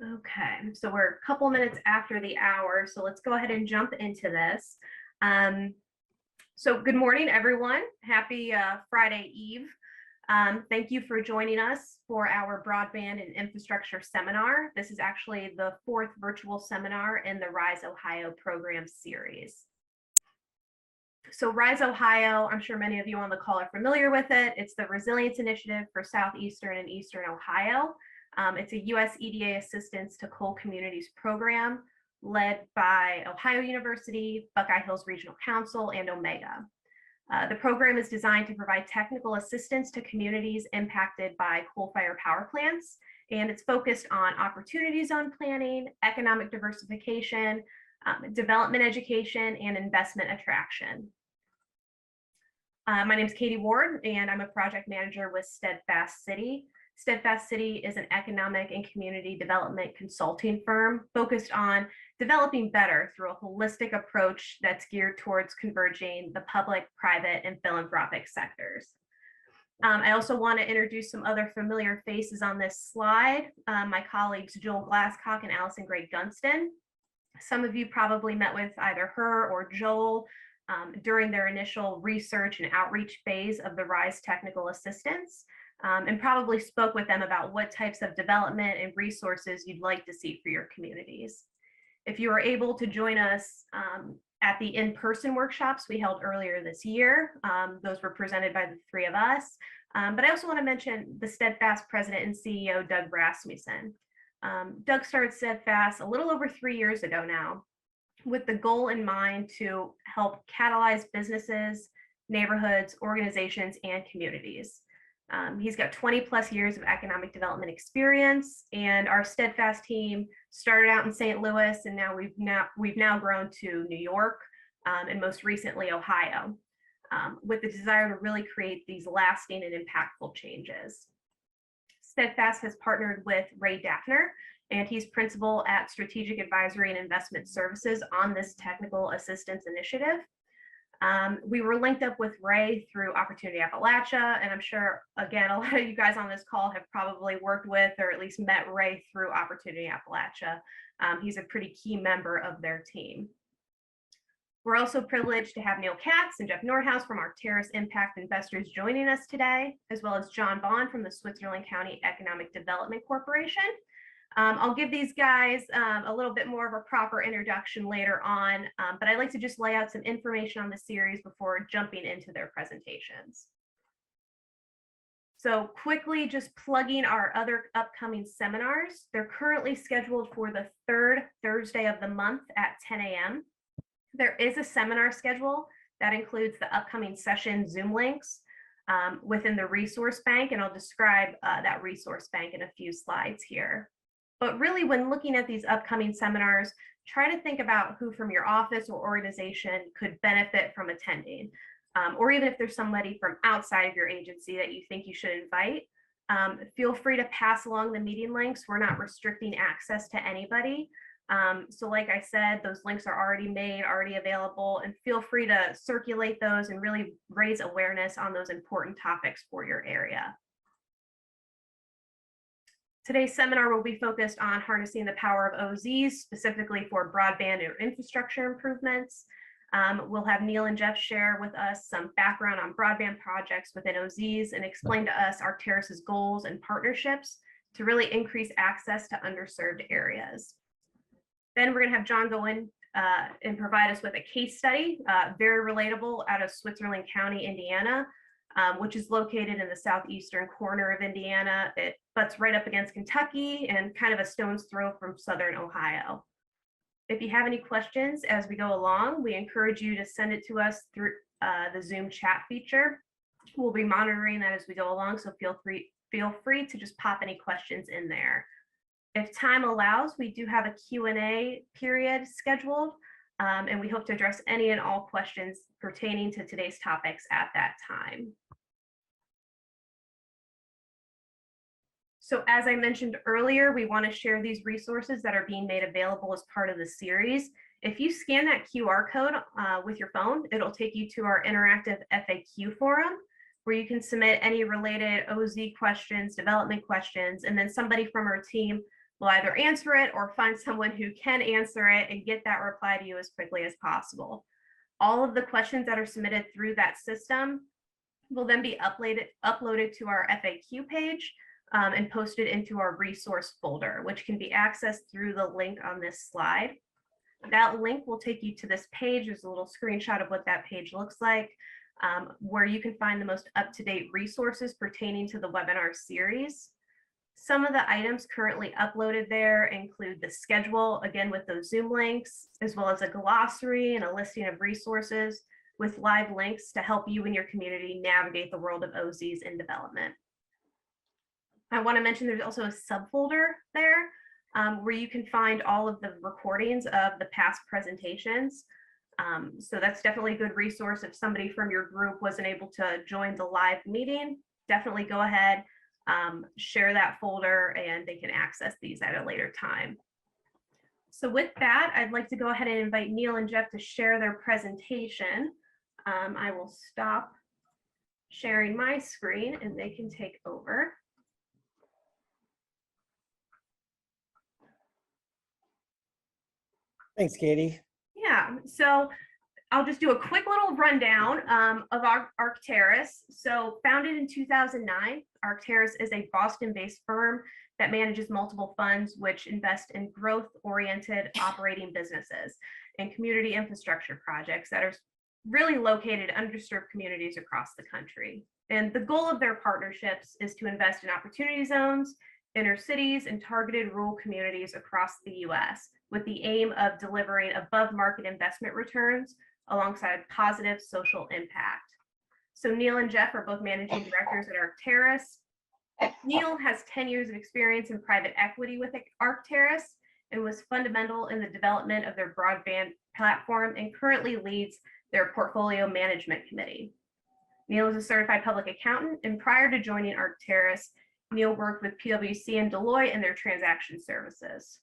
Okay, so we're a couple minutes after the hour, so let's go ahead and jump into this. So good morning, everyone. Happy Friday Eve. Thank you for joining us for our Broadband and Infrastructure Seminar. This is actually the 4th virtual seminar in the RISE Ohio program series. So RISE Ohio, I'm sure many of you on the call are familiar with it. It's the Resilience Initiative for Southeastern and Eastern Ohio. It's a U.S. EDA Assistance to Coal Communities program led by Ohio University, Buckeye Hills Regional Council, and Omega. The program is designed to provide technical assistance to communities impacted by coal-fired power plants, and it's focused on opportunity zone planning, economic diversification, development education, and investment attraction. My name is Katie Ward, and I'm a project manager with Steadfast City. Steadfast City is an economic and community development consulting firm focused on developing better through a holistic approach that's geared towards converging the public, private, and philanthropic sectors. I also want to introduce some other familiar faces on this slide. My colleagues Joel Glasscock and Allison Gray Gunston. Some of you probably met with either her or Joel during their initial research and outreach phase of the RISE technical assistance. And probably spoke with them about what types of development and resources you'd like to see for your communities. If you were able to join us at the in-person workshops we held earlier this year, those were presented by the 3 of us. But I also want to mention the Steadfast President and CEO, Doug Rasmussen. Doug started Steadfast a little over 3 years ago now, with the goal in mind to help catalyze businesses, neighborhoods, organizations, and communities. He's got 20+ years of economic development experience, and our Steadfast team started out in St. Louis, and now we've now grown to New York, and most recently Ohio, with the desire to really create these lasting and impactful changes. Steadfast has partnered with Ray Daffner, and he's principal at Strategic Advisory and Investment Services on this technical assistance initiative. We were linked up with Ray through Opportunity Appalachia, and I'm sure, again, a lot of you guys on this call have probably worked with or at least met Ray through Opportunity Appalachia. He's a pretty key member of their team. We're also privileged to have Neil Katz and Jeff Nordhaus from Arcturus Impact Investors joining us today, as well as John Bond from the Switzerland County Economic Development Corporation. I'll give these guys a little bit more of a proper introduction later on, but I'd like to just lay out some information on the series before jumping into their presentations. So quickly, just plugging our other upcoming seminars. They're currently scheduled for the 3rd Thursday of the month at 10 a.m. There is a seminar schedule that includes the upcoming session Zoom links within the resource bank, and I'll describe that resource bank in a few slides here. But really, when looking at these upcoming seminars, try to think about who from your office or organization could benefit from attending, or even if there's somebody from outside of your agency that you think you should invite. Feel free to pass along the meeting links. We're not restricting access to anybody. So like I said, those links are already made, already available, and feel free to circulate those and really raise awareness on those important topics for your area. Today's seminar will be focused on harnessing the power of OZs, specifically for broadband or infrastructure improvements. We'll have Neil and Jeff share with us some background on broadband projects within OZs and explain to us Arcturus's goals and partnerships to really increase access to underserved areas. Then we're going to have John go in and provide us with a case study, very relatable, out of Switzerland County, Indiana, which is located in the southeastern corner of Indiana. It butts right up against Kentucky and kind of a stone's throw from southern Ohio. If you have any questions as we go along, we encourage you to send it to us through the Zoom chat feature. We'll be monitoring that as we go along, so feel free to just pop any questions in there. If time allows, we do have a Q&A period scheduled, and we hope to address any and all questions pertaining to today's topics at that time. So as I mentioned earlier, we want to share these resources that are being made available as part of the series. If you scan that QR code with your phone, it'll take you to our interactive FAQ forum, where you can submit any related OZ questions, development questions, and then somebody from our team will either answer it or find someone who can answer it and get that reply to you as quickly as possible. All of the questions that are submitted through that system will then be uploaded to our FAQ page and posted into our resource folder, which can be accessed through the link on this slide. That link will take you to this page. There's a little screenshot of what that page looks like, where you can find the most up-to-date resources pertaining to the webinar series. Some of the items currently uploaded there include the schedule, again with those Zoom links, as well as a glossary and a listing of resources with live links to help you and your community navigate the world of OZs in development. I want to mention there's also a subfolder there where you can find all of the recordings of the past presentations. So that's definitely a good resource. If somebody from your group wasn't able to join the live meeting, definitely go ahead, share that folder, and they can access these at a later time. So with that, I'd like to go ahead and invite Neil and Jeff to share their presentation. I will stop sharing my screen and they can take over. Thanks, Katie. Yeah, so I'll just do a quick little rundown of Arcturus. So founded in 2009, Arcturus is a Boston-based firm that manages multiple funds which invest in growth-oriented operating businesses and community infrastructure projects that are really located in underserved communities across the country. And the goal of their partnerships is to invest in opportunity zones, inner cities, and targeted rural communities across the U.S. with the aim of delivering above market investment returns alongside positive social impact. So Neil and Jeff are both managing directors at Arcturus. Neil has 10 years of experience in private equity with Arcturus and was fundamental in the development of their broadband platform and currently leads their portfolio management committee. Neil is a certified public accountant, and prior to joining Arcturus, Neil worked with PwC and Deloitte in their transaction services.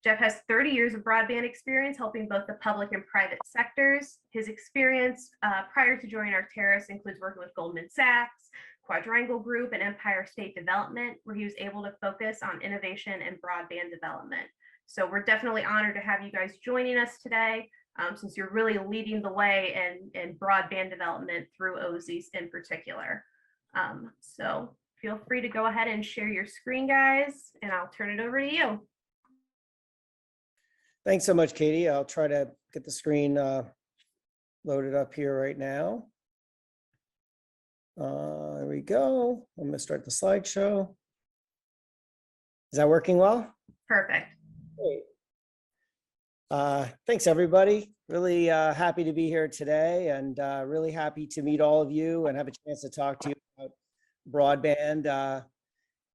Jeff has 30 years of broadband experience helping both the public and private sectors. His experience prior to joining Arcturus includes working with Goldman Sachs, Quadrangle Group, and Empire State Development, where he was able to focus on innovation and broadband development. So we're definitely honored to have you guys joining us today, since you're really leading the way in broadband development through OZs in particular. So feel free to go ahead and share your screen, guys, and I'll turn it over to you. Thanks so much, Katie. I'll try to get the screen loaded up here right now. There we go. I'm going to start the slideshow. Is that working well? Perfect. Great. Thanks, everybody. Really happy to be here today, and really happy to meet all of you and have a chance to talk to you about broadband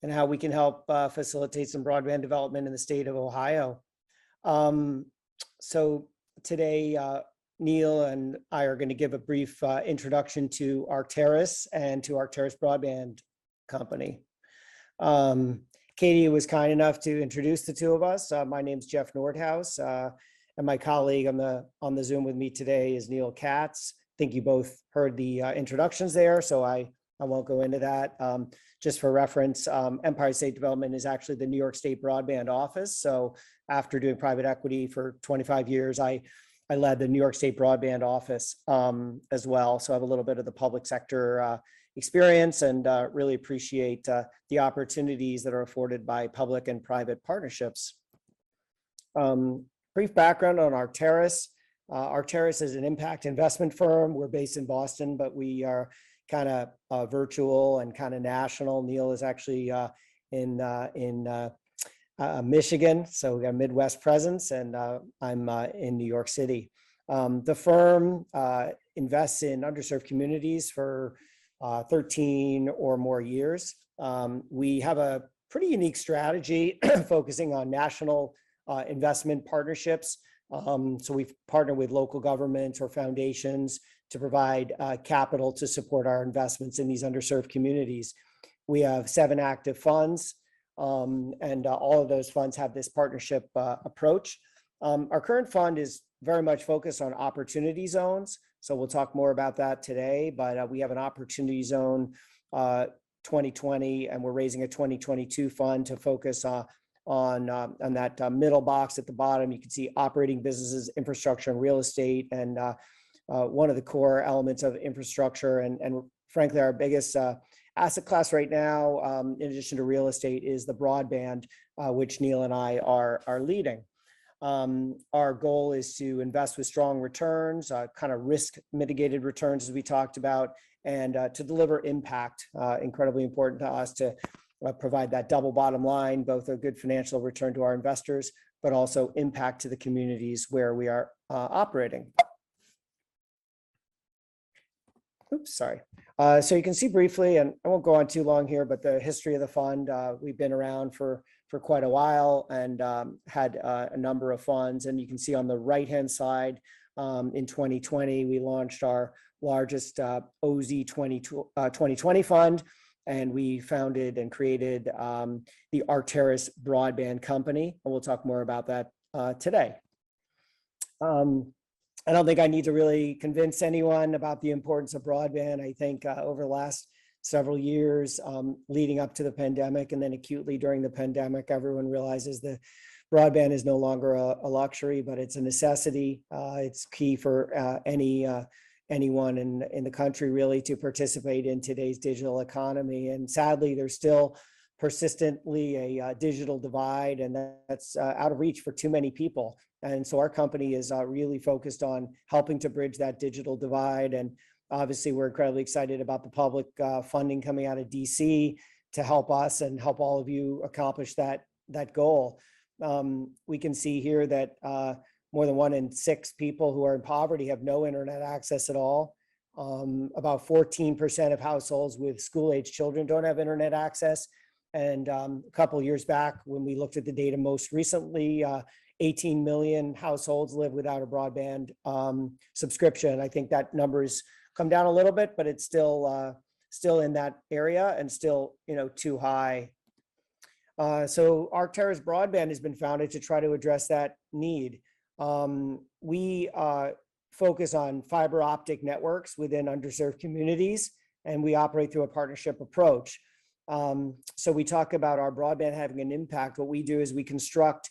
and how we can help facilitate some broadband development in the state of Ohio. So today, Neil and I are going to give a brief introduction to Arcturus and to Arcturus Broadband Company. Katie was kind enough to introduce the two of us. My name's Jeff Nordhaus, and my colleague on the Zoom with me today is Neil Katz. I think you both heard the introductions there, so I won't go into that. Just for reference, Empire State Development is actually the New York State Broadband Office. So after doing private equity for 25 years, I led the New York State Broadband Office as well. So I have a little bit of the public sector experience, and really appreciate the opportunities that are afforded by public and private partnerships. Brief background on Arteris. Arteris is an impact investment firm. We're based in Boston, but we are kind of virtual and kind of national. Neil is actually in Michigan, so we got a Midwest presence, and I'm in New York City. The firm invests in underserved communities for 13 or more years. We have a pretty unique strategy focusing on national investment partnerships. So we've partnered with local governments or foundations to provide capital to support our investments in these underserved communities. We have 7 active funds, and all of those funds have this partnership approach. Our current fund is very much focused on opportunity zones. So we'll talk more about that today, but we have an opportunity zone 2020, and we're raising a 2022 fund to focus on that middle box at the bottom. You can see operating businesses, infrastructure, and real estate. And one of the core elements of infrastructure and frankly, our biggest asset class right now, in addition to real estate, is the broadband, which Neil and I are leading. Our goal is to invest with strong returns, kind of risk mitigated returns, as we talked about, and to deliver impact. Incredibly important to us to provide that double bottom line, both a good financial return to our investors, but also impact to the communities where we are operating. Oops, sorry. So you can see briefly, and I won't go on too long here, but the history of the fund. We've been around for quite a while and had a number of funds. And you can see on the right-hand side, in 2020, we launched our largest OZ 2020 fund, and we founded and created the Arteris Broadband Company. And we'll talk more about that today. I don't think I need to really convince anyone about the importance of broadband. I think over the last several years leading up to the pandemic and then acutely during the pandemic, everyone realizes that broadband is no longer a luxury, but it's a necessity. It's key for anyone in the country really to participate in today's digital economy. And sadly, there's still persistently a digital divide, and that's out of reach for too many people. And so our company is really focused on helping to bridge that digital divide. And obviously, we're incredibly excited about the public funding coming out of DC to help us and help all of you accomplish that goal. We can see here that more than 1 in 6 people who are in poverty have no internet access at all. About 14% of households with school-age children don't have internet access. And a couple of years back, when we looked at the data most recently, 18 million households live without a broadband subscription. I think that number has come down a little bit, but it's still in that area and still, too high. So Arteris Broadband has been founded to try to address that need. We focus on fiber optic networks within underserved communities, and we operate through a partnership approach. So we talk about our broadband having an impact. What we do is we construct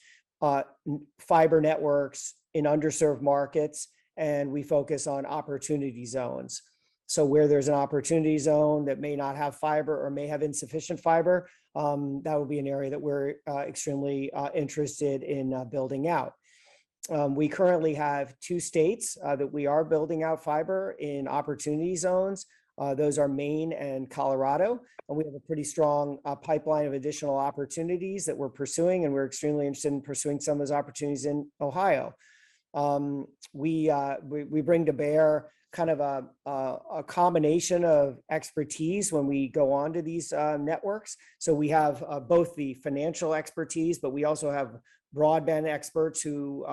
fiber networks in underserved markets, and we focus on opportunity zones. So where there's an opportunity zone that may not have fiber or may have insufficient fiber, that would be an area that we're extremely interested in building out. We currently have 2 states that we are building out fiber in opportunity zones. Those are Maine and Colorado. And we have a pretty strong pipeline of additional opportunities that we're pursuing, and we're extremely interested in pursuing some of those opportunities in Ohio. We bring to bear kind of a combination of expertise when we go on to these networks. So we have both the financial expertise, but we also have broadband experts who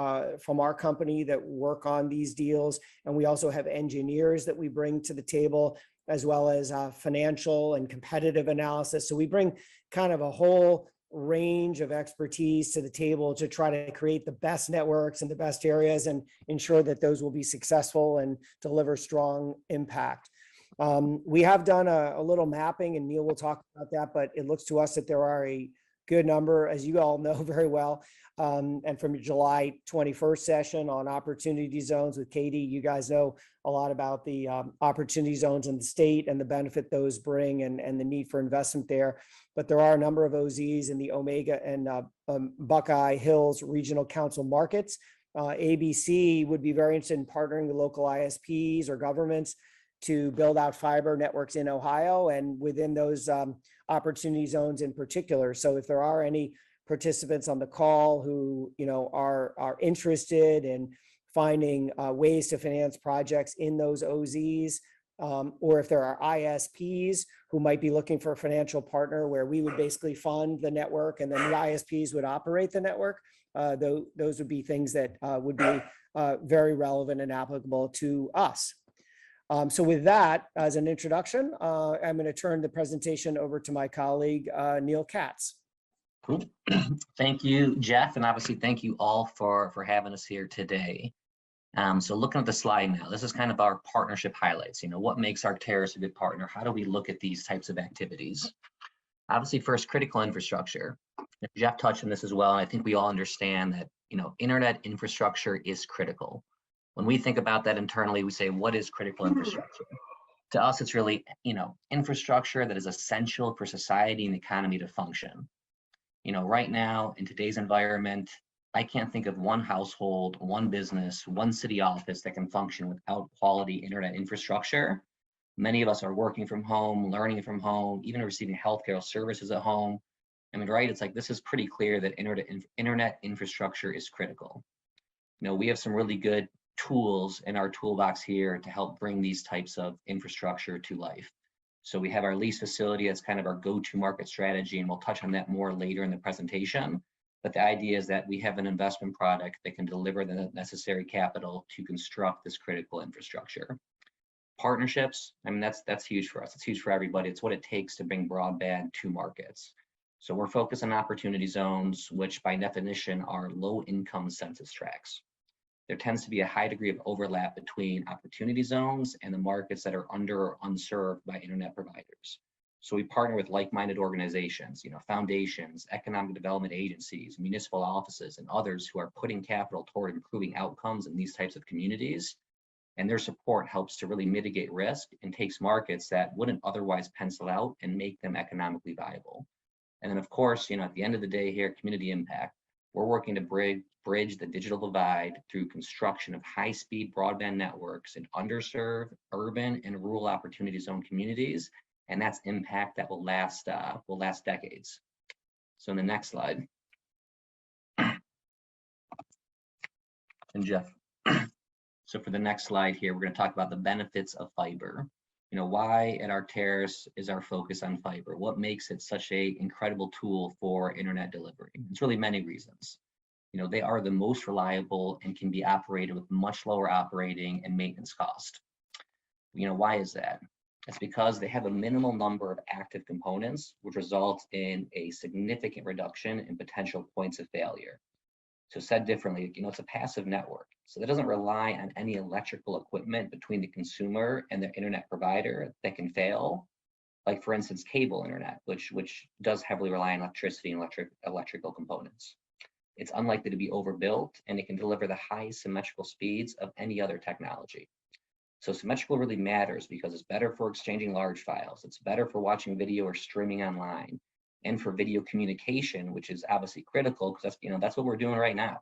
from our company that work on these deals. And we also have engineers that we bring to the table, as well as financial and competitive analysis. So we bring kind of a whole range of expertise to the table to try to create the best networks in the best areas and ensure that those will be successful and deliver strong impact. We have done a little mapping, and Neil will talk about that, but it looks to us that there are a good number, as you all know very well. And from your July 21st session on opportunity zones with Katie, you guys know a lot about the opportunity zones in the state and the benefit those bring and the need for investment there. But there are a number of OZs in the Omega and Buckeye Hills Regional Council markets. ABC would be very interested in partnering with local ISPs or governments to build out fiber networks in Ohio and within those opportunity zones in particular. So if there are any participants on the call who are interested in finding ways to finance projects in those OZs, or if there are ISPs who might be looking for a financial partner where we would basically fund the network and then the ISPs would operate the network, those would be things that would be very relevant and applicable to us. So with that, as an introduction, I'm going to turn the presentation over to my colleague, Neil Katz. Cool. Thank you, Jeff, and obviously thank you all for having us here today. So looking at the slide now, this is kind of our partnership highlights. What makes Arcturus a good partner? How do we look at these types of activities? Obviously, first, critical infrastructure. Jeff touched on this as well, and I think we all understand that internet infrastructure is critical. When we think about that internally, we say, what is critical infrastructure? To us, it's really infrastructure that is essential for society and the economy to function. Right now, in today's environment, I can't think of one household, one business, one city office that can function without quality internet infrastructure. Many of us are working from home, learning from home, even receiving healthcare services at home. Right? It's like, this is pretty clear that internet infrastructure is critical. We have some really good tools in our toolbox here to help bring these types of infrastructure to life. So we have our lease facility as kind of our go-to market strategy, and we'll touch on that more later in the presentation. But the idea is that we have an investment product that can deliver the necessary capital to construct this critical infrastructure. Partnerships, that's huge for us. It's huge for everybody. It's what it takes to bring broadband to markets. So we're focused on opportunity zones, which by definition are low-income census tracts. There tends to be a high degree of overlap between opportunity zones and the markets that are under or unserved by internet providers. So we partner with like-minded organizations, foundations, economic development agencies, municipal offices, and others who are putting capital toward improving outcomes in these types of communities. And their support helps to really mitigate risk and takes markets that wouldn't otherwise pencil out and make them economically viable. And then, of course, at the end of the day here, community impact. We're working to bridge the digital divide through construction of high-speed broadband networks in underserved, urban, and rural opportunity zone communities, and that's impact that will last decades. So in the next slide, and Jeff. So for the next slide here, we're going to talk about the benefits of fiber. Why at Arcturus is our focus on fiber? What makes it such an incredible tool for internet delivery? It's really many reasons. They are the most reliable and can be operated with much lower operating and maintenance cost. Why is that? It's because they have a minimal number of active components, which results in a significant reduction in potential points of failure. So said differently, it's a passive network. So that doesn't rely on any electrical equipment between the consumer and the internet provider that can fail. Like, for instance, cable internet, which does heavily rely on electricity and electrical components. It's unlikely to be overbuilt, and it can deliver the high symmetrical speeds of any other technology. So symmetrical really matters because it's better for exchanging large files. It's better for watching video or streaming online, and for video communication, which is obviously critical because that's what we're doing right now.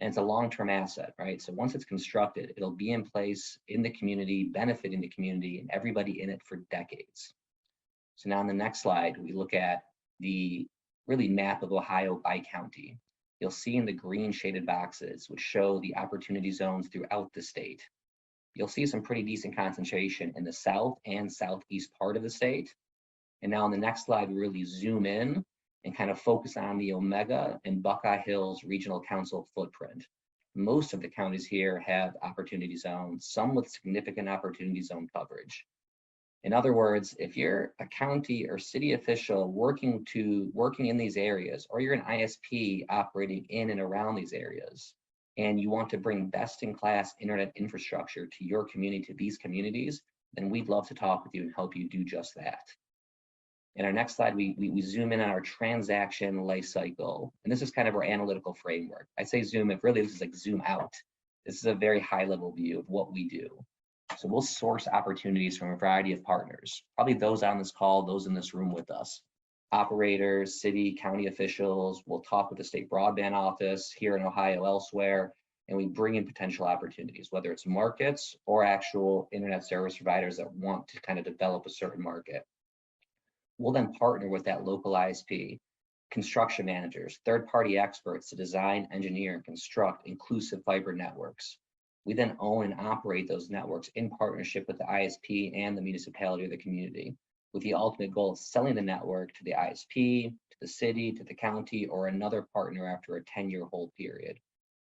And it's a long-term asset, right? So once it's constructed, it'll be in place in the community, benefiting the community and everybody in it for decades. So now on the next slide, we look at the map of Ohio by county. You'll see in the green shaded boxes, which show the opportunity zones throughout the state. You'll see some pretty decent concentration in the south and southeast part of the state. And now on the next slide, we really zoom in and kind of focus on the Omega and Buckeye Hills Regional Council footprint. Most of the counties here have opportunity zones, some with significant opportunity zone coverage. In other words, if you're a county or city official working in these areas, or you're an ISP operating in and around these areas, and you want to bring best-in-class internet infrastructure to your community, to these communities, then we'd love to talk with you and help you do just that. In our next slide, we zoom in on our transaction life cycle. And this is kind of our analytical framework. I say zoom, if really this is like zoom out. This is a very high level view of what we do. So we'll source opportunities from a variety of partners, probably those on this call, those in this room with us. Operators, city, county officials, we'll talk with the state broadband office here in Ohio, elsewhere, and we bring in potential opportunities, whether it's markets or actual internet service providers that want to kind of develop a certain market. We'll then partner with that local ISP, construction managers, third-party experts to design, engineer, and construct inclusive fiber networks. We then own and operate those networks in partnership with the ISP and the municipality or the community, with the ultimate goal of selling the network to the ISP, to the city, to the county, or another partner after a 10-year hold period.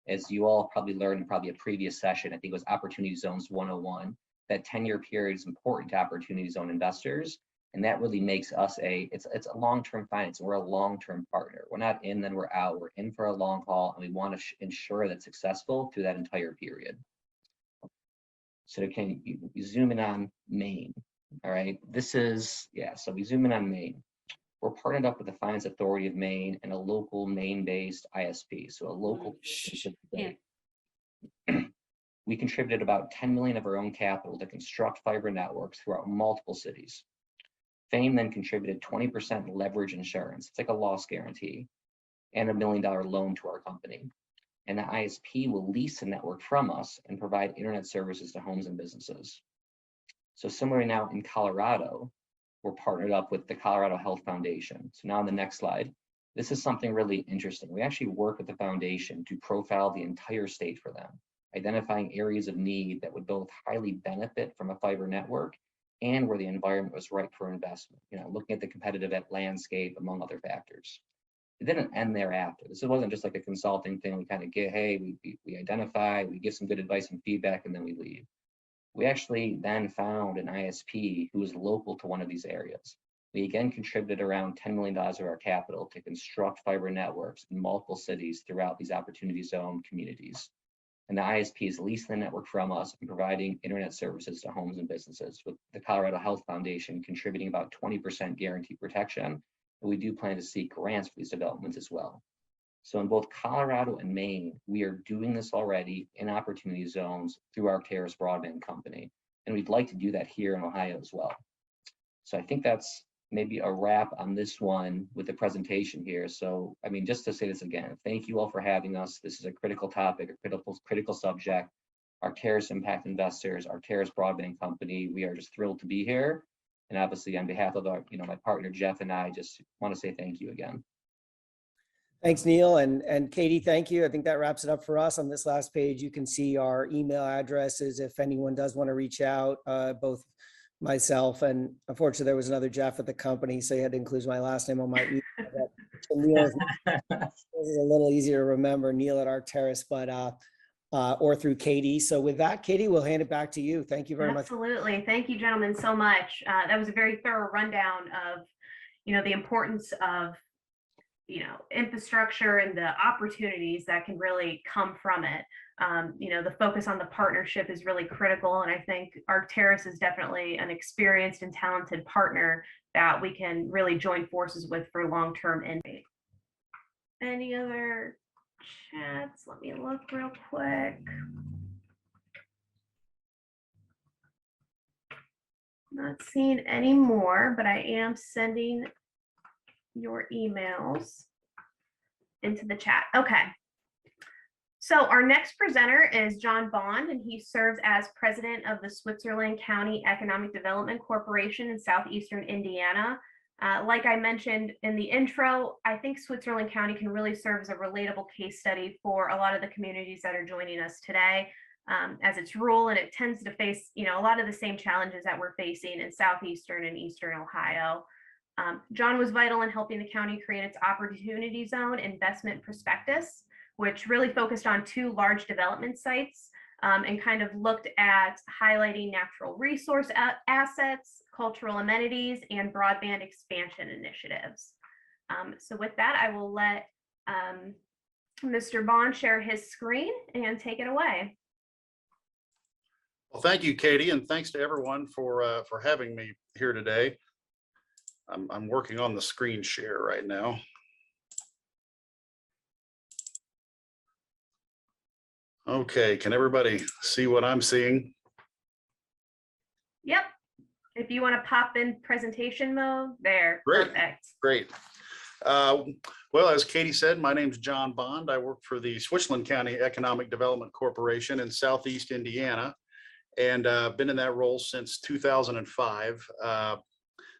As you all probably learned in probably a previous session, I think it was Opportunity Zones 101, that 10-year period is important to Opportunity Zone investors. And that really makes us it's a long-term finance. We're a long-term partner. We're not in, then we're out. We're in for a long haul, and we want to ensure that's successful through that entire period. So can you zoom in on Maine? All right, this is, so we zoom in on Maine. We're partnered up with the Finance Authority of Maine and a local Maine-based ISP, so a local. We contributed about 10 million of our own capital to construct fiber networks throughout multiple cities. Fame then contributed 20% leverage insurance. It's like a loss guarantee and $1 million loan to our company. And the ISP will lease the network from us and provide internet services to homes and businesses. So similarly now in Colorado, we're partnered up with the Colorado Health Foundation. So now on the next slide, this is something really interesting. We actually work with the foundation to profile the entire state for them, identifying areas of need that would both highly benefit from a fiber network and where the environment was right for investment, looking at the competitive landscape, among other factors. It didn't end there after. This wasn't just like a consulting thing. We kind of get, hey, we identify, we give some good advice and feedback, and then we leave. We actually then found an ISP who was local to one of these areas. We again contributed around $10 million of our capital to construct fiber networks in multiple cities throughout these Opportunity Zone communities. And the ISP is leasing the network from us and providing internet services to homes and businesses, with the Colorado Health Foundation contributing about 20% guaranteed protection. And we do plan to seek grants for these developments as well. So in both Colorado and Maine, we are doing this already in Opportunity Zones through our Arcturus Broadband company. And we'd like to do that here in Ohio as well. So I think that's maybe a wrap on this one with the presentation here. So, I mean, just to say this again, thank you all for having us. This is a critical topic, a critical subject. Arcturus Impact Investors, Arcturus Broadband Company, we are just thrilled to be here. And obviously on behalf of our, my partner, Jeff, and I just want to say thank you again. Thanks, Neil. And Katie, thank you. I think that wraps it up for us. On this last page, you can see our email addresses if anyone does want to reach out, both myself and unfortunately there was another Jeff at the company, so you had to include my last name on my email. So Neil is a little easier to remember, Neil at Arcturus, but or through Katie. So with that, Katie, we'll hand it back to you. Thank you very much. Absolutely. Thank you, gentlemen, so much. That was a very thorough rundown of, the importance of, infrastructure and the opportunities that can really come from it. The focus on the partnership is really critical. And I think Arcturus is definitely an experienced and talented partner that we can really join forces with for long-term innovation. Any other chats? Let me look real quick. Not seeing any more, but I am sending your emails into the chat. Okay. So our next presenter is John Bond, and he serves as president of the Switzerland County Economic Development Corporation in Southeastern Indiana. Like I mentioned in the intro, I think Switzerland County can really serve as a relatable case study for a lot of the communities that are joining us today, as it's rural and it tends to face, a lot of the same challenges that we're facing in Southeastern and Eastern Ohio. John was vital in helping the county create its Opportunity Zone investment prospectus, which really focused on 2 large development sites and kind of looked at highlighting natural resource assets, cultural amenities, and broadband expansion initiatives. So with that, I will let Mr. Bond share his screen and take it away. Well, thank you, Katie, and thanks to everyone for having me here today. I'm working on the screen share right now. Okay, can everybody see what I'm seeing? Yep. If you want to pop in presentation mode, there. Great. Perfect. Great. Well, as Katie said, my name's John Bond. I work for the Switchland County Economic Development Corporation in Southeast Indiana, and been in that role since 2005.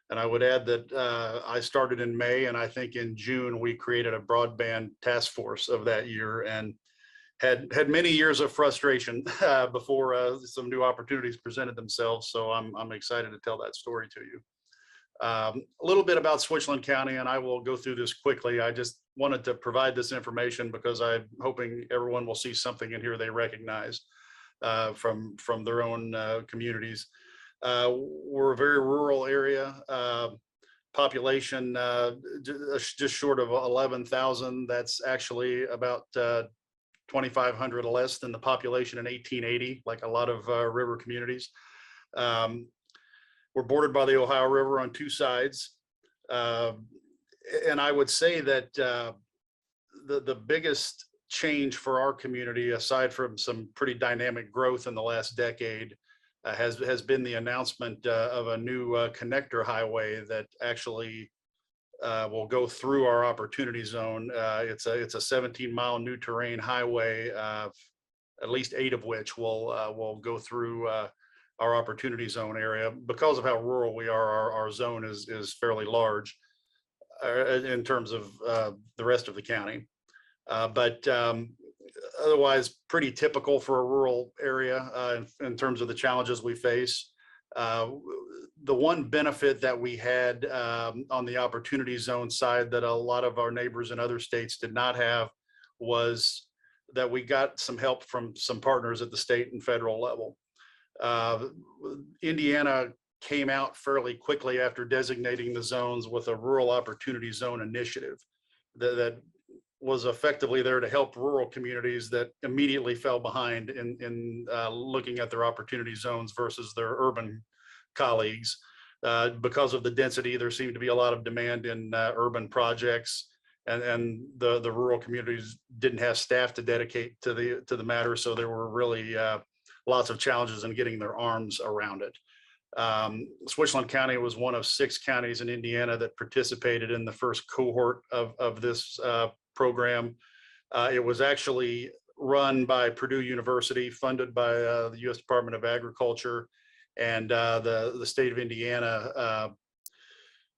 And I would add that I started in May, and I think in June we created a broadband task force of that year, and had many years of frustration before some new opportunities presented themselves. So I'm excited to tell that story to you. A little bit about Switchland County, and I will go through this quickly. I just wanted to provide this information because I'm hoping everyone will see something in here they recognize from their own communities. We're a very rural area. Population just short of 11,000. That's actually about 2,500 less than the population in 1880, like a lot of river communities. We're bordered by the Ohio River on two sides. And I would say that the biggest change for our community, aside from some pretty dynamic growth in the last decade, has been the announcement of a new connector highway that actually will go through our opportunity zone. It's a 17-mile new terrain highway, at least 8 of which will go through our opportunity zone area. Because of how rural we are, our zone is fairly large in terms of the rest of the county. But otherwise pretty typical for a rural area in terms of the challenges we face. The one benefit that we had on the opportunity zone side that a lot of our neighbors in other states did not have was that we got some help from some partners at the state and federal level. Indiana came out fairly quickly after designating the zones with a rural opportunity zone initiative that was effectively there to help rural communities that immediately fell behind in looking at their opportunity zones versus their urban colleagues. Because of the density, there seemed to be a lot of demand in urban projects, and the rural communities didn't have staff to dedicate to the matter. So there were really lots of challenges in getting their arms around it. Switchland County was one of 6 counties in Indiana that participated in the first cohort of this program. It was actually run by Purdue University, funded by the U.S. Department of Agriculture, and the state of Indiana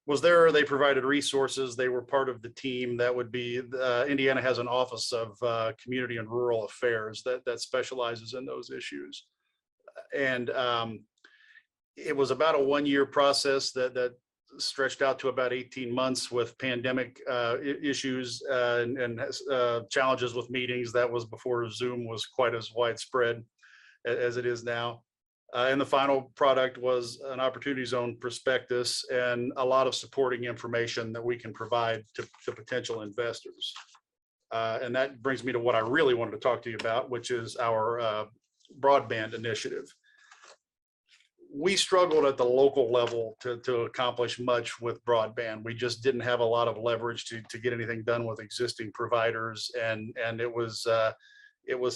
was there. They provided resources. They were part of the team that would be, Indiana has an Office of Community and Rural Affairs that specializes in those issues. And it was about a 1-year process that stretched out to about 18 months with pandemic issues and challenges with meetings. That was before Zoom was quite as widespread as it is now. And the final product was an opportunity zone prospectus and a lot of supporting information that we can provide to potential investors. And that brings me to what I really wanted to talk to you about, which is our broadband initiative. We struggled at the local level to accomplish much with broadband. We just didn't have a lot of leverage to get anything done with existing providers, and it was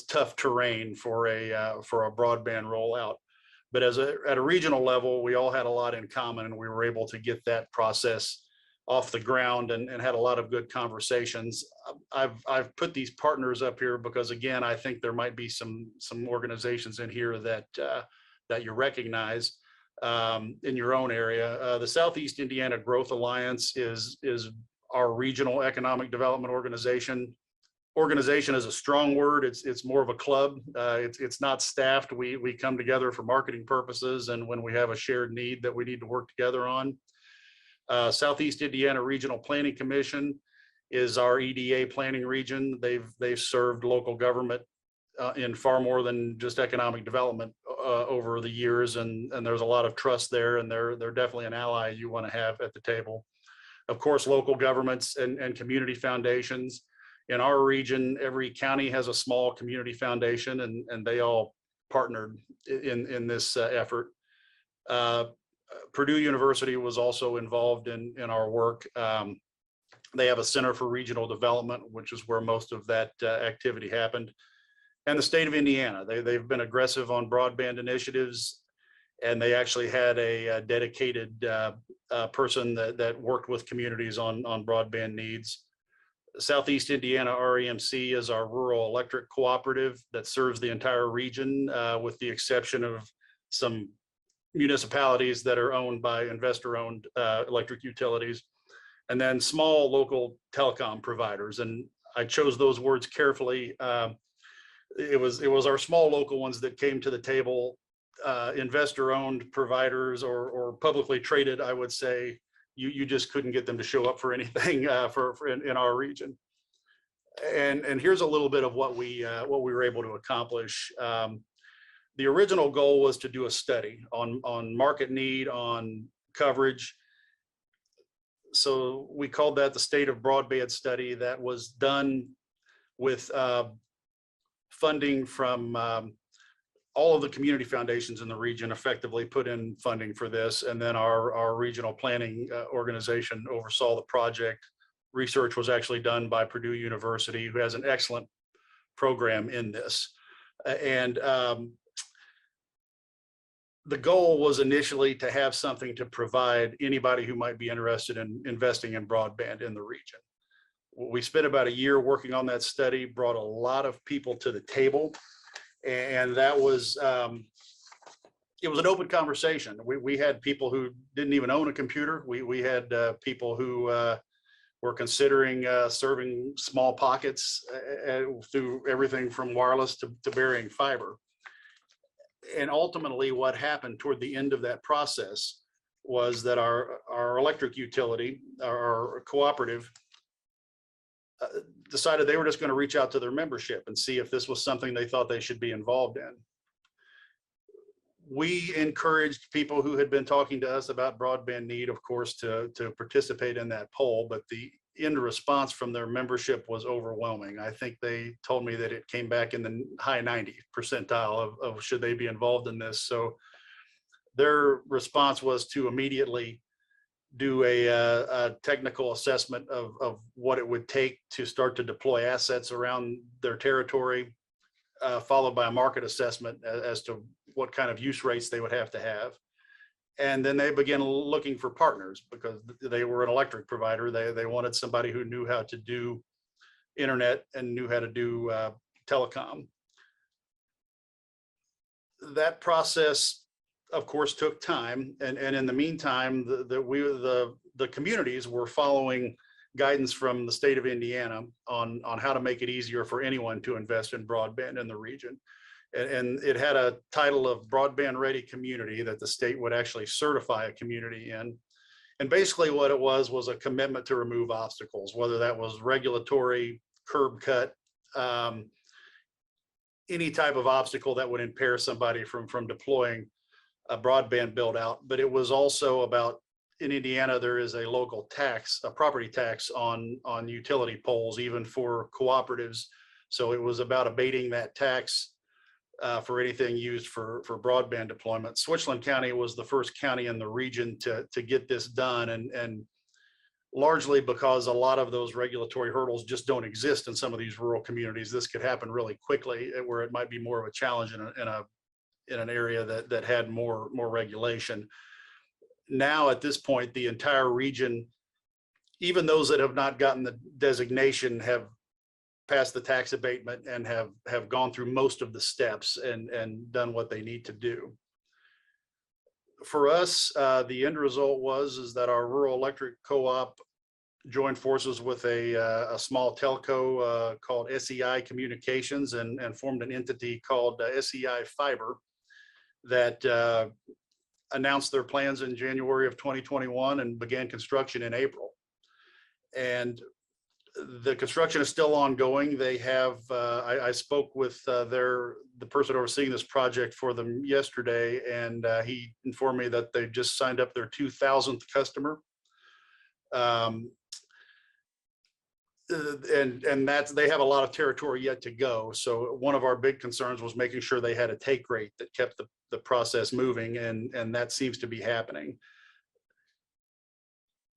tough terrain for a broadband rollout. But at a regional level, we all had a lot in common, and we were able to get that process off the ground and had a lot of good conversations. I've put these partners up here because, again, I think there might be some organizations in here that you recognize in your own area. The Southeast Indiana Growth Alliance is our regional economic development organization. Organization is a strong word. It's more of a club. It's not staffed. We come together for marketing purposes and when we have a shared need that we need to work together on. Southeast Indiana Regional Planning Commission is our EDA planning region. They've served local government in far more than just economic development over the years, and there's a lot of trust there, and they're definitely an ally you want to have at the table. Of course, local governments and community foundations. In our region, every county has a small community foundation, and they all partnered in this effort. Purdue University was also involved in our work. They have a Center for Regional Development, which is where most of that activity happened. And the state of Indiana, they've been aggressive on broadband initiatives, and they actually had a dedicated person that worked with communities on broadband needs. Southeast Indiana REMC is our rural electric cooperative that serves the entire region, with the exception of some municipalities that are owned by investor-owned electric utilities, and then small local telecom providers. And I chose those words carefully. It was our small local ones that came to the table. Investor-owned providers or publicly traded, I would say, you just couldn't get them to show up for anything in our region. And here's a little bit of what we were able to accomplish. The original goal was to do a study on market need, on coverage. So we called that the State of Broadband Study. That was done with funding from all of the community foundations in the region effectively put in funding for this. And then our regional planning organization oversaw the project. Research was actually done by Purdue University, who has an excellent program in this. And the goal was initially to have something to provide anybody who might be interested in investing in broadband in the region. We spent about a year working on that study, brought a lot of people to the table, and that was, it was an open conversation. We had people who didn't even own a computer. We had people who were considering serving small pockets through everything from wireless to burying fiber. And ultimately what happened toward the end of that process was that our electric utility, our cooperative, decided they were just going to reach out to their membership and see if this was something they thought they should be involved in. We encouraged people who had been talking to us about broadband need, of course, to participate in that poll, but the end response from their membership was overwhelming. I think they told me that it came back in the high 90th percentile of should they be involved in this. So their response was to immediately do a technical assessment of what it would take to start to deploy assets around their territory, followed by a market assessment as to what kind of use rates they would have to have. And then they began looking for partners because they were an electric provider. They wanted somebody who knew how to do internet and knew how to do telecom. That process, of course, took time. And in the meantime, the communities were following guidance from the state of Indiana on how to make it easier for anyone to invest in broadband in the region. And it had a title of Broadband Ready Community that the state would actually certify a community in. And basically what it was a commitment to remove obstacles, whether that was regulatory, curb cut, any type of obstacle that would impair somebody from deploying a broadband build out. But it was also about, in Indiana, there is a local tax, a property tax on utility poles, even for cooperatives. So it was about abating that tax for anything used for broadband deployment. Switchland County was the first county in the region to get this done, and largely because a lot of those regulatory hurdles just don't exist in some of these rural communities. This could happen really quickly, where it might be more of a challenge in an area that had more regulation. Now at this point, the entire region, even those that have not gotten the designation, have passed the tax abatement and have gone through most of the steps and done what they need to do. For us, the end result is that our rural electric co-op joined forces with a small telco called SEI Communications and formed an entity called SEI Fiber that announced their plans in January of 2021 and began construction in April. And the construction is still ongoing. They have, I spoke with the person overseeing this project for them yesterday, and he informed me that they just signed up their 2,000th customer. And they have a lot of territory yet to go. So one of our big concerns was making sure they had a take rate that kept the process moving, and that seems to be happening.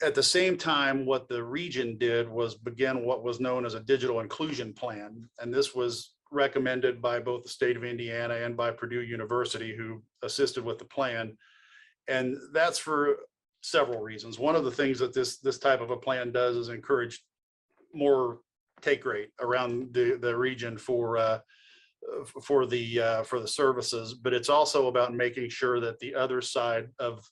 At the same time, what the region did was begin what was known as a digital inclusion plan. And this was recommended by both the state of Indiana and by Purdue University, who assisted with the plan. And that's for several reasons. One of the things that this type of a plan does is encourage more take rate around the region for the services, but it's also about making sure that the other side of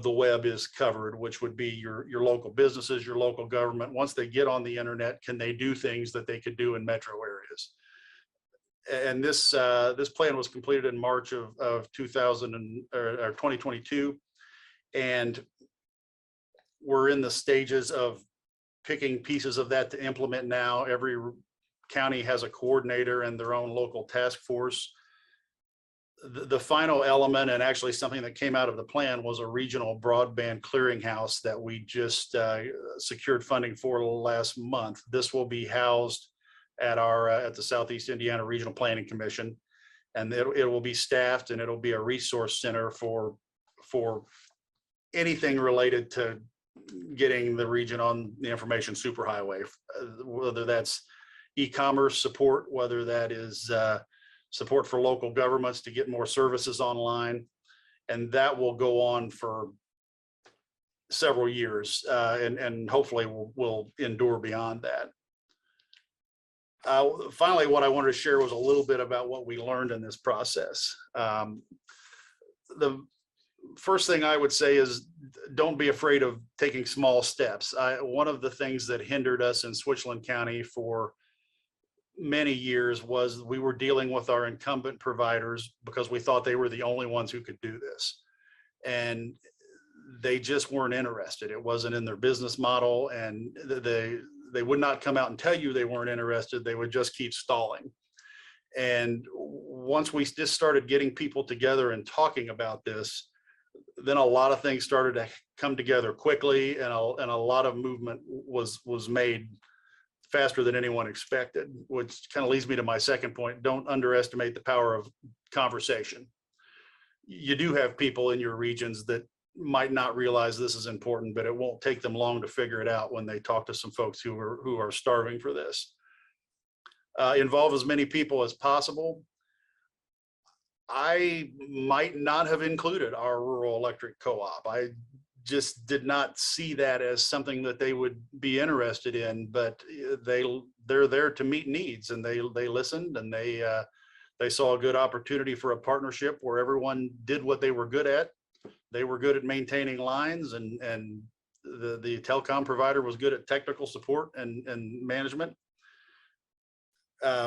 the web is covered, which would be your local businesses, your local government. Once they get on the internet, can they do things that they could do in metro areas? And this plan was completed in March of 2022, and we're in the stages of picking pieces of that to implement now. Every county has a coordinator and their own local task force. The final element, and actually something that came out of the plan, was a regional broadband clearinghouse that we just secured funding for last month. This will be housed at the Southeast Indiana Regional Planning Commission, and it will be staffed, and it'll be a resource center for anything related to getting the region on the information superhighway, whether that's e-commerce support, whether that is support for local governments to get more services online. And that will go on for several years, and hopefully will endure beyond that. Finally, what I wanted to share was a little bit about what we learned in this process. The first thing I would say is don't be afraid of taking small steps. One of the things that hindered us in Switchland County for many years was we were dealing with our incumbent providers because we thought they were the only ones who could do this. And they just weren't interested. It wasn't in their business model, and they would not come out and tell you they weren't interested. They would just keep stalling. And once we just started getting people together and talking about this, then a lot of things started to come together quickly, and a lot of movement was made faster than anyone expected, which kind of leads me to my second point. Don't underestimate the power of conversation. You do have people in your regions that might not realize this is important, but it won't take them long to figure it out when they talk to some folks who are starving for this. Involve as many people as possible. I might not have included our rural electric co-op. I just did not see that as something that they would be interested in, but they're there to meet needs, and they listened, and they saw a good opportunity for a partnership where everyone did what they were good at. They were good at maintaining lines, and the telecom provider was good at technical support and management,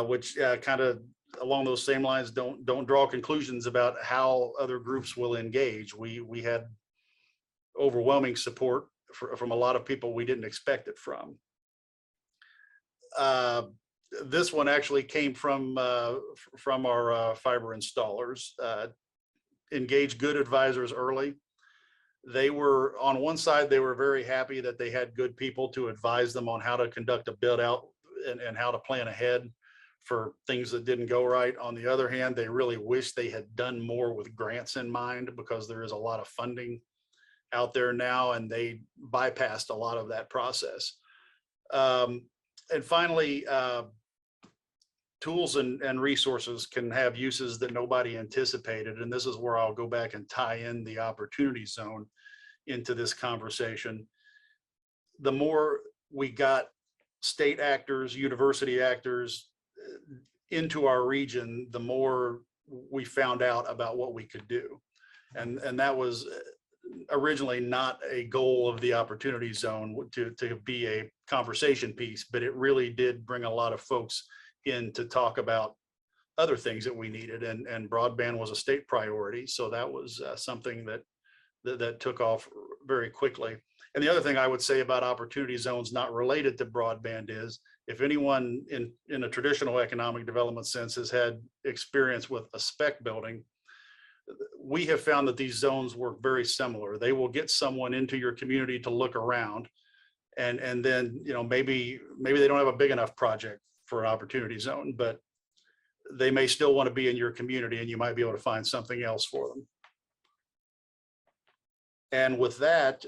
which kind of along those same lines, don't draw conclusions about how other groups will engage. We had overwhelming support from a lot of people we didn't expect it from. This one actually came from our fiber installers. Engage good advisors early. They were, on one side, they were very happy that they had good people to advise them on how to conduct a build out and how to plan ahead for things that didn't go right. On the other hand, they really wish they had done more with grants in mind, because there is a lot of funding out there now, and they bypassed a lot of that process. And finally, tools and resources can have uses that nobody anticipated. And this is where I'll go back and tie in the opportunity zone into this conversation. The more we got state actors, university actors into our region, the more we found out about what we could do. And that was originally not a goal of the opportunity zone to be a conversation piece, but it really did bring a lot of folks in to talk about other things that we needed, and broadband was a state priority. So that was something that took off very quickly. And the other thing I would say about opportunity zones not related to broadband is, if anyone in a traditional economic development sense has had experience with a spec building, we have found that these zones work very similar. They will get someone into your community to look around, and then, you know, maybe they don't have a big enough project for an opportunity zone, but they may still want to be in your community, and you might be able to find something else for them. And with that,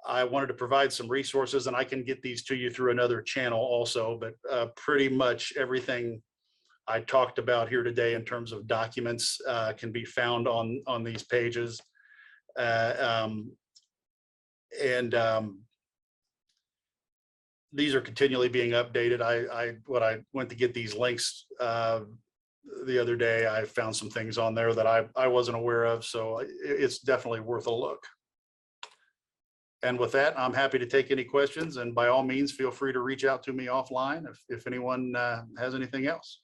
I wanted to provide some resources, and I can get these to you through another channel also, but pretty much everything I talked about here today in terms of documents can be found on these pages. These are continually being updated. When I went to get these links the other day, I found some things on there that I wasn't aware of, so it's definitely worth a look. And with that, I'm happy to take any questions, and by all means, feel free to reach out to me offline if anyone has anything else.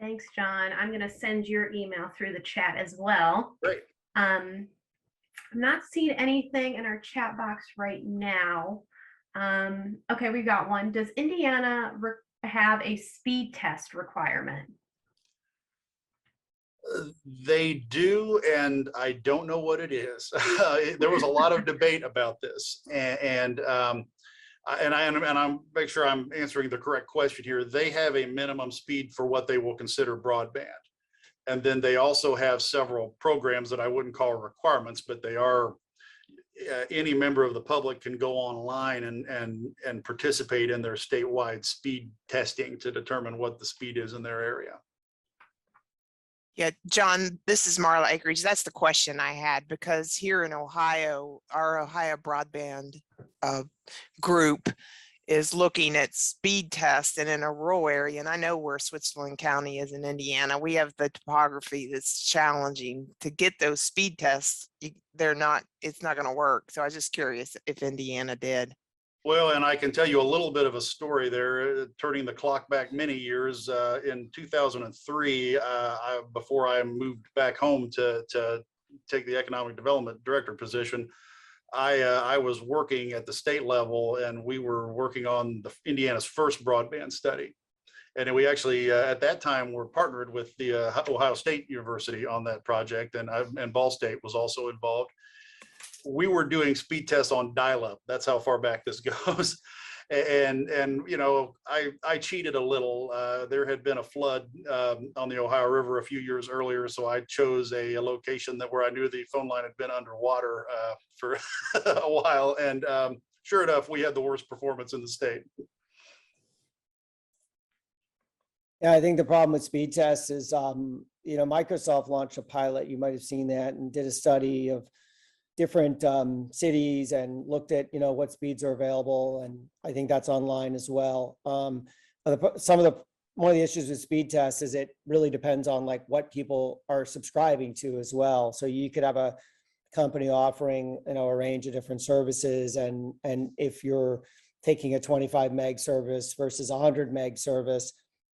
Thanks, John. I'm going to send your email through the chat as well. Great. I'm not seeing anything in our chat box right now. Okay, we got one. Does Indiana have a speed test requirement? They do, and I don't know what it is. There was a lot of debate about this, and I'm make sure I'm answering the correct question here. They have a minimum speed for what they will consider broadband, and then they also have several programs that I wouldn't call requirements, but they are. Any member of the public can go online and participate in their statewide speed testing to determine what the speed is in their area. Yeah, John, this is Marla Acreage. That's the question I had, because here in Ohio, our Ohio Broadband group is looking at speed tests, and in a rural area, and I know where Switzerland County is in Indiana, we have the topography that's challenging to get those speed tests. It's not going to work. So I was just curious if Indiana did. Well, and I can tell you a little bit of a story there, turning the clock back many years. In 2003, before I moved back home to take the economic development director position, I was working at the state level, and we were working on Indiana's first broadband study. And we actually, at that time, were partnered with the Ohio State University on that project, and Ball State was also involved. We were doing speed tests on dial-up. That's how far back this goes. And you know, I cheated a little. There had been a flood on the Ohio River a few years earlier, so I chose a location where I knew the phone line had been underwater for a while. And sure enough, we had the worst performance in the state. Yeah, I think the problem with speed tests is, you know, Microsoft launched a pilot, you might have seen that, and did a study of different cities and looked at, you know, what speeds are available. And I think that's online as well. One of the issues with speed tests is it really depends on like what people are subscribing to as well. So you could have a company offering, you know, a range of different services. And if you're taking a 25 meg service versus a 100 meg service,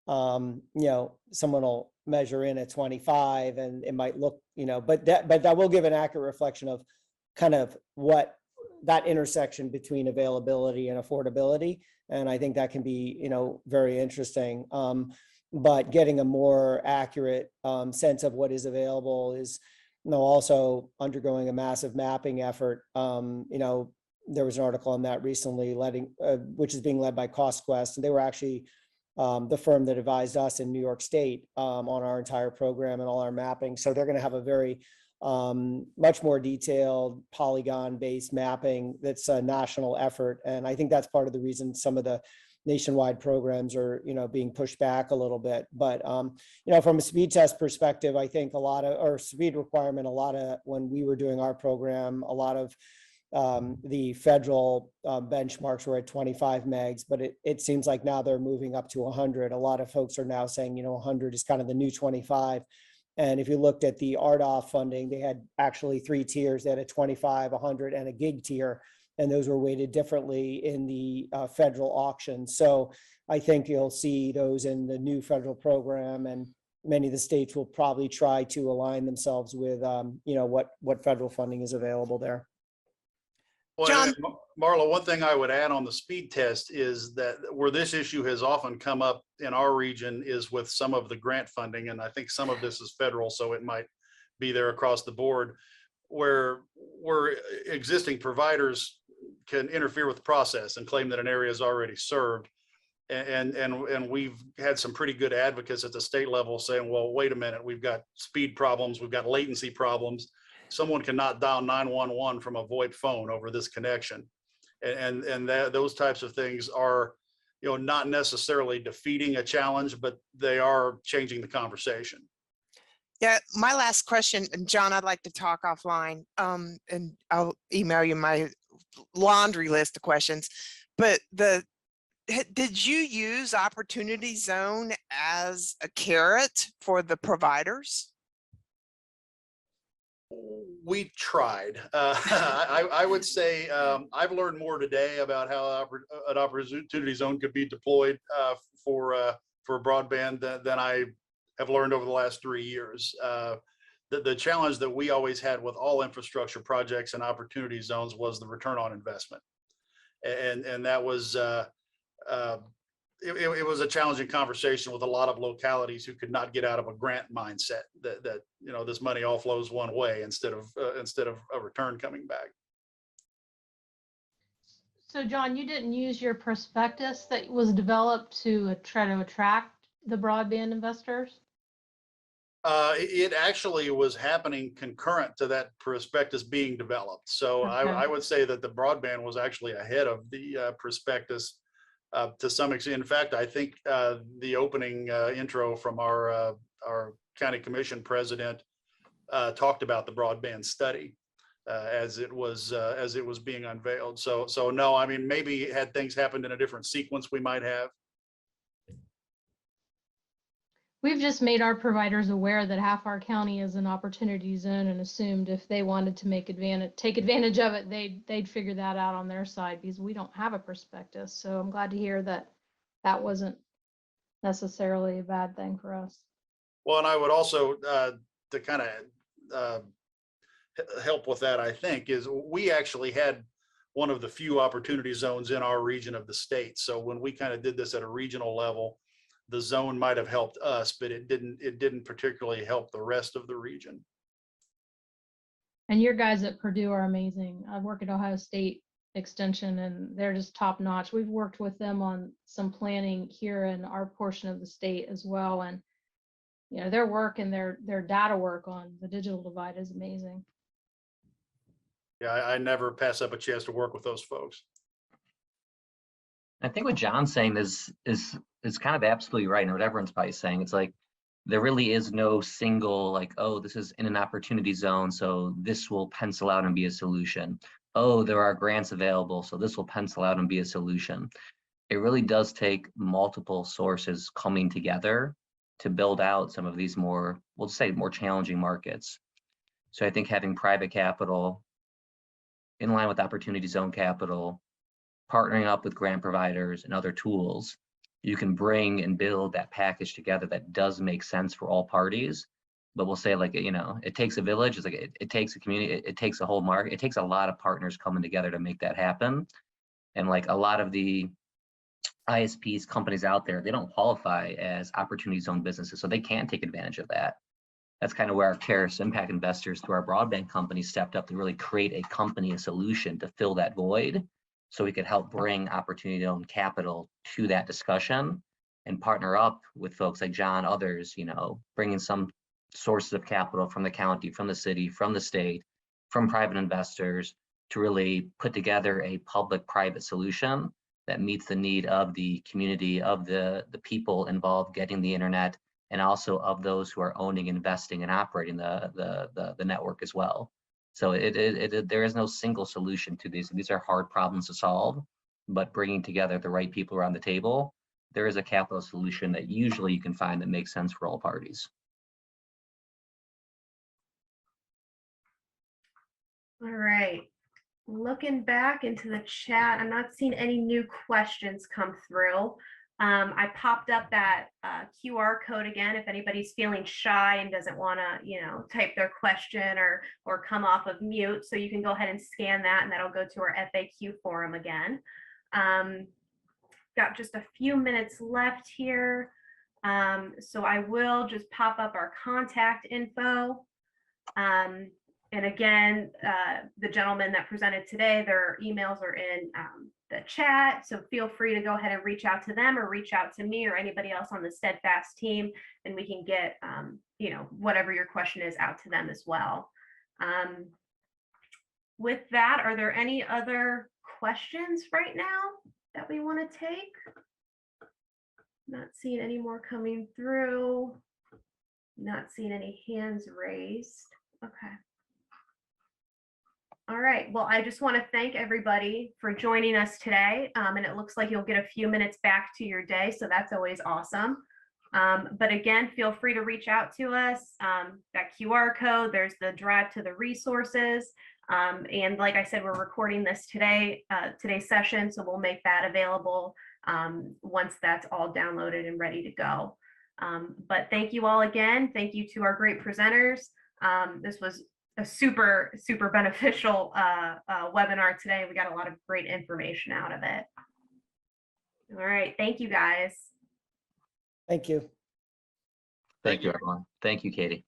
you know, someone will measure in at 25 and it might look, you know, but that will give an accurate reflection of kind of what that intersection between availability and affordability. And I think that can be, you know, very interesting. But getting a more accurate sense of what is available is, you know, also undergoing a massive mapping effort. You know, there was an article on that recently, which is being led by CostQuest, and they were actually the firm that advised us in New York State on our entire program and all our mapping. So they're going to have a very much more detailed polygon-based mapping that's a national effort. And I think that's part of the reason some of the nationwide programs are, you know, being pushed back a little bit. But, you know, from a speed test perspective, I think speed requirement, when we were doing our program, a lot of the federal benchmarks were at 25 megs, but it seems like now they're moving up to 100. A lot of folks are now saying, you know, 100 is kind of the new 25. And if you looked at the RDOF funding, they had actually 3 tiers. They had a 25, 100, and a gig tier, and those were weighted differently in the federal auction. So I think you'll see those in the new federal program, and many of the states will probably try to align themselves with, you know, what federal funding is available there. Well, John? Marla, one thing I would add on the speed test is that where this issue has often come up in our region is with some of the grant funding. And I think some of this is federal, so it might be there across the board, where existing providers can interfere with the process and claim that an area is already served. And we've had some pretty good advocates at the state level saying, well, wait a minute, we've got speed problems, we've got latency problems. Someone cannot dial 911 from a VoIP phone over this connection. And those types of things are, not necessarily defeating a challenge, but they are changing the conversation. Yeah, my last question, and John, I'd like to talk offline, and I'll email you my laundry list of questions. But did you use Opportunity Zone as a carrot for the providers? We tried. I would say I've learned more today about how an opportunity zone could be deployed for broadband than I have learned over the last 3 years. The challenge that we always had with all infrastructure projects and opportunity zones was the return on investment, and that was it was a challenging conversation with a lot of localities who could not get out of a grant mindset that this money all flows one way instead of a return coming back. So John, you didn't use your prospectus that was developed to try to attract the broadband investors? It actually was happening concurrent to that prospectus being developed. So Okay. I would say that the broadband was actually ahead of the prospectus to some extent. In fact, I think the opening intro from our county commission president talked about the broadband study as it was being unveiled. So no, I mean, maybe had things happened in a different sequence, we might have. We've just made our providers aware that half our county is an opportunity zone and assumed if they wanted to take advantage of it, they'd figure that out on their side because we don't have a prospectus. So I'm glad to hear that that wasn't necessarily a bad thing for us. Well, and I would also to kind of help with that, I think, is we actually had one of the few opportunity zones in our region of the state. So when we kind of did this at a regional level, the zone might have helped us, but it didn't particularly help the rest of the region. And your guys at Purdue are amazing. I work at Ohio State Extension and they're just top notch. We've worked with them on some planning here in our portion of the state as well. And their work and their data work on the digital divide is amazing. Yeah, I never pass up a chance to work with those folks. I think what John's saying is kind of absolutely right. And what everyone's probably saying, it's like, there really is no single, like, oh, this is in an opportunity zone, so this will pencil out and be a solution. Oh, there are grants available, so this will pencil out and be a solution. It really does take multiple sources coming together to build out some of these more, we'll say, more challenging markets. So I think having private capital in line with opportunity zone capital, partnering up with grant providers and other tools, you can bring and build that package together that does make sense for all parties. But we'll say, like, it takes a village. It's like it takes a community. It takes a whole market. It takes a lot of partners coming together to make that happen. And like a lot of the ISPs, companies out there, they don't qualify as opportunity zone businesses, so they can't take advantage of that. That's kind of where our Terrace Impact investors through our broadband company stepped up to really create a company, a solution to fill that void, so we could help bring opportunity zone capital to that discussion and partner up with folks like John, others, bringing some sources of capital from the county, from the city, from the state, from private investors to really put together a public-private solution that meets the need of the community, of the people involved getting the internet, and also of those who are owning, investing, and operating the network as well. So there is no single solution to these. These are hard problems to solve, but bringing together the right people around the table, there is a capital solution that usually you can find that makes sense for all parties. All right. Looking back into the chat, I'm not seeing any new questions come through. I popped up that QR code again if anybody's feeling shy and doesn't want to, type their question or come off of mute. So you can go ahead and scan that, and that'll go to our FAQ forum again. Got just a few minutes left here. So I will just pop up our contact info. And again, the gentleman that presented today, their emails are in the chat. So feel free to go ahead and reach out to them or reach out to me or anybody else on the Steadfast team, and we can get, you know, whatever your question is out to them as well. With that, are there any other questions right now that we want to take? Not seeing any more coming through. Not seeing any hands raised. Okay. All right. Well, I just want to thank everybody for joining us today. And it looks like you'll get a few minutes back to your day, so that's always awesome. But again, feel free to reach out to us. That QR code, there's the drive to the resources. And like I said, we're recording this today, today's session, so we'll make that available once that's all downloaded and ready to go. But thank you all again. Thank you to our great presenters. This was a super beneficial webinar today. We got a lot of great information out of it. All right. Thank you, guys. Thank you. Thank you, everyone. Thank you, Katie.